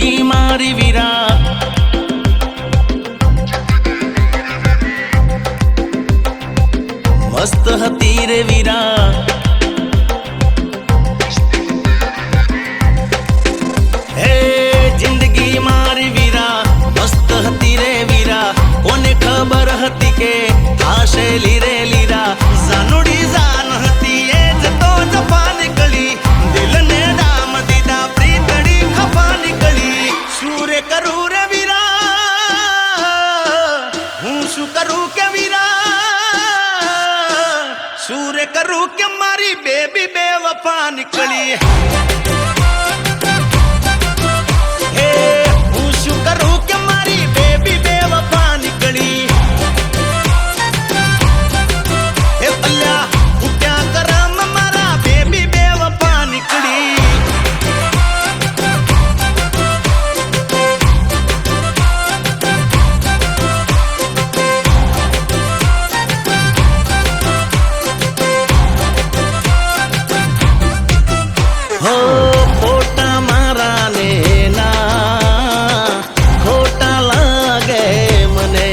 જિંદગી મારી વીરા મસ્ત હતી રે વીરા હે જિંદગી મારી વીરા મસ્ત હતી રે વીરા કોને ખબર હતી કે થાશે લીરે લીરા જાનુડી જાન હતી એ જતો જફા નીકળી દિલને ડામ દીધા પ્રીતડી ખફા નીકળી શું રે કરું રે વીરા હું શું કરું કે વીરા શું રે કરું કે મારી બેબી બેવફા નીકળી હે હું શું કરું કે મારી બેબી બેવફા નીકળી હે અલ્યા હું ક્યાં કરમ મારા બેબી બેવફા નીકળી હો ખોટા મારા ને ના ખોટા લાગે મને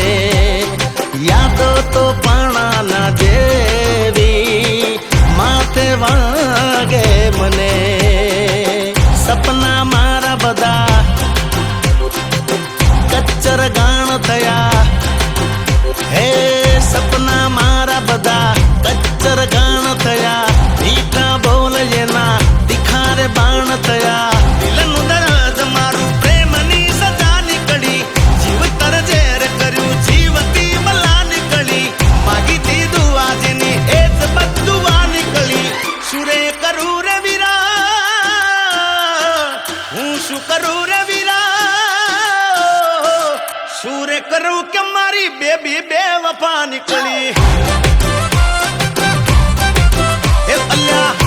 યાદો તો પાણા ના જેવી માથે વાગે મને સપના મારા બધા કચ્ચર ગાણ થયા હે સપના મારા બધા કચ્ચર ગાણ થયા મીઠા બોલ એના તિખારે બાણ થયા દિલનું દરદ મારું પ્રેમની સજા નીકળી જીવતર ઝેર કર્યું જીવતી બલા નીકળી માગીતી દુઆ જેની એ જ બદુઆ નીકળી શું રે કરું રે વીરા હું શું કરું રે વીરા શું રે કરું કે મારી બેબી બેવફા નીકળી હે અલ્યા